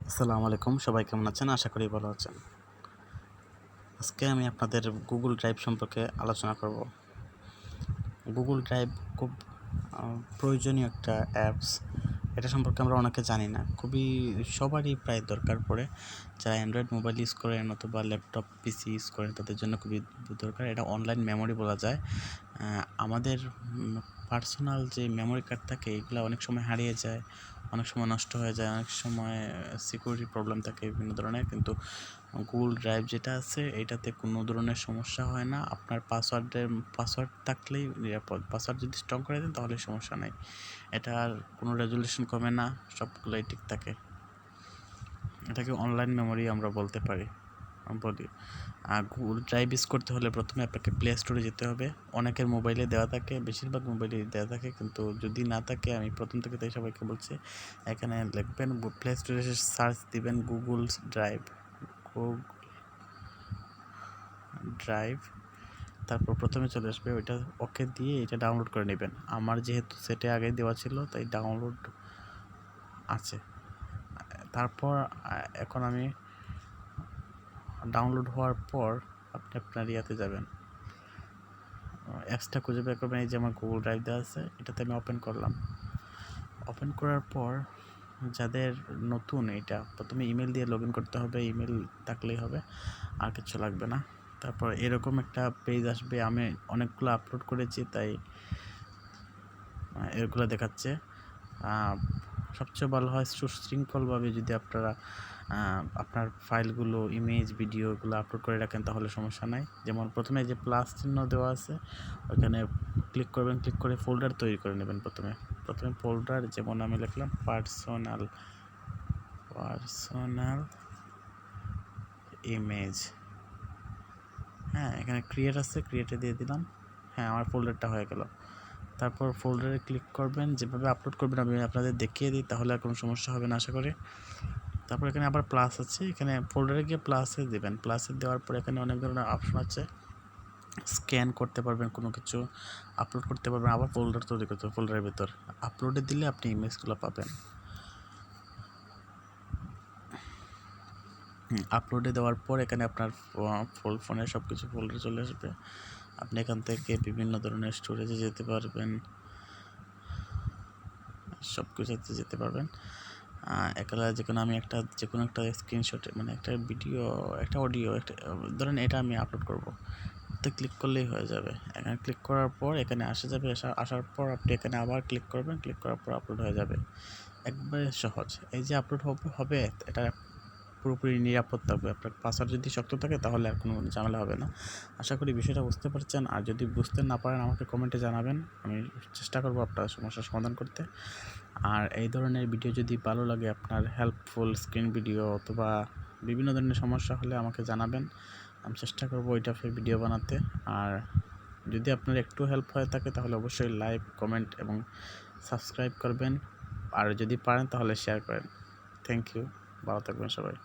আসসালামু আলাইকুম, সবাই কেমন আছেন? আশা করি ভালো আছেন। আজকে আমি আপনাদের গুগল ড্রাইভ সম্পর্কে আলোচনা করব। গুগল ড্রাইভ খুব প্রয়োজনীয় একটা অ্যাপস। এটা সম্পর্কে আমরা অনেকে জানি না। সবারই প্রায় দরকার পড়ে। যারা অ্যান্ড্রয়েড মোবাইল ইউজ করেন অথবা ল্যাপটপ পিসি ইউজ করেন তাদের জন্য খুবই দরকার। এটা অনলাইন মেমোরি বলা যায়। আমাদের পার্সোনাল যে মেমোরি কার্ড থাকে এগুলো অনেক সময় হারিয়ে যায়, অনেক সময় নষ্ট হয়ে যায়, অনেক সময় সিকিউরিটি প্রবলেম থাকে বিভিন্ন ধরনের। কিন্তু গুগল ড্রাইভ যেটা আছে এটাতে কোনো ধরনের সমস্যা হয় না। আপনার পাসওয়ার্ড থাকলেই নিরাপদ। পাসওয়ার্ড যদি স্ট্রং করে দেন তাহলে সমস্যা নাই। এটার কোনো রেজুলেশন কমে না, সবগুলোই ঠিক থাকে। এটাকে অনলাইন মেমোরি আমরা বলতে পারি বলি। গুগল ড্রাইভ ইউজ করতে হলে প্রথমে আপনাকে প্লে স্টোরে যেতে হবে। অনেকের মোবাইলে দেওয়া থাকে, বেশিরভাগ মোবাইলে দেওয়া থাকে, কিন্তু যদি না থাকে আমি প্রথম থেকে তাই সবাইকে বলছি, এখানে লিখবেন প্লে স্টোরে এসে সার্চ দিবেন গুগল ড্রাইভ, ড্রাইভ, তারপর প্রথমে চলে আসবে ওইটা ওকে দিয়ে এটা ডাউনলোড করে নেবেন। আমার যেহেতু সেটে আগে দেওয়া ছিল তাই ডাউনলোড আছে। তারপর এখন আমি ডাউনলোড হওয়ার পর আপনি আপনার ইয়াতে যাবেন, অ্যাপসটা খুঁজে বের করবেন। এই যে আমার গুগল ড্রাইভ দেওয়া আছে, এটাতে আমি ওপেন করলাম। ওপেন করার পর যাদের নতুন, এটা প্রথমে ইমেল দিয়ে লগ ইন করতে হবে। ইমেল থাকলেই হবে, আর কিছু লাগবে না। তারপর এরকম একটা পেজ আসবে। আমি অনেকগুলো আপলোড করেছি তাই এগুলো দেখাচ্ছে। সবচেয়ে ভালো হয় সুশৃঙ্খলভাবে যদি আপনারা আপনার ফাইলগুলো, ইমেজ, ভিডিওগুলো আপলোড করে রাখেন তাহলে সমস্যা নাই। যেমন প্রথমে যে প্লাস চিহ্ন দেওয়া আছে ওইখানে ক্লিক করবেন, ক্লিক করে ফোল্ডার তৈরি করে নেবেন। প্রথমে ফোল্ডার, যেমন আমি লিখলাম পার্সোনাল ইমেজ। হ্যাঁ, এখানে ক্রিয়েট আছে, ক্রিয়েটে দিয়ে দিলাম। হ্যাঁ, আমার ফোল্ডারটা হয়ে গেল। তারপর ফোল্ডারে ক্লিক করবেন। যেভাবে আপলোড করবেন আমি আপনাদের দেখিয়ে দিই, তাহলে আর কোনো সমস্যা হবে না আশা করি। তারপর এখানে আবার প্লাস আছে, এখানে ফোল্ডারে গিয়ে প্লাসে দেবেন। প্লাসে দেওয়ার পর এখানে অনেক ধরনের অপশন আছে। স্ক্যান করতে পারবেন, কোনো কিছু আপলোড করতে পারবেন, আবার ফোল্ডার তৈরি করতে হবে। ফোল্ডারের ভিতর আপলোডে দিলে আপনি ইমেজগুলো পাবেন। আপলোডে দেওয়ার পর এখানে আপনার ফোনের সব কিছু ফোল্ডারে চলে আসবে। আপনি এখান থেকে বিভিন্ন ধরনের স্টোরেজে যেতে পারবেন, সব কিছুতে যেতে পারবেন। একালা যে কোনো একটা স্ক্রিনশট, মানে একটা ভিডিও, একটা অডিও, একটা ধরেন এটা আমি আপলোড করব, তো ক্লিক করলেই হয়ে যাবে। এখানে ক্লিক করার পর এখানে আসার পর আপনি এখানে আবার ক্লিক করবেন, ক্লিক করার পর আপলোড হয়ে যাবে। একবারে সহজ। এই যে আপলোড হবে এটা পুরোপুরি নিরাপদ থাকবে। আপনার পাসওয়ার্ড যদি শক্ত থাকে তাহলে আর কোনো ঝামেলা হবে না। আশা করি বিষয়টা বুঝতে পারছেন। আর যদি বুঝতে না পারেন আমাকে কমেন্টে জানাবেন, আমি চেষ্টা করব আপনার সমস্যার সমাধান করতে। আর এই ধরনের ভিডিও যদি ভালো লাগে, আপনার হেল্পফুল স্ক্রিন ভিডিও অথবা বিভিন্ন ধরনের সমস্যা হলে আমাকে জানাবেন, আমি চেষ্টা করব ওইটা ফের ভিডিও বানাতে। আর যদি আপনার একটু হেল্প হয়ে থাকে তাহলে অবশ্যই লাইক, কমেন্ট এবং সাবস্ক্রাইব করবেন। আর যদি পারেন তাহলে শেয়ার করেন। থ্যাংক ইউ, ভালো থাকবেন সবাই।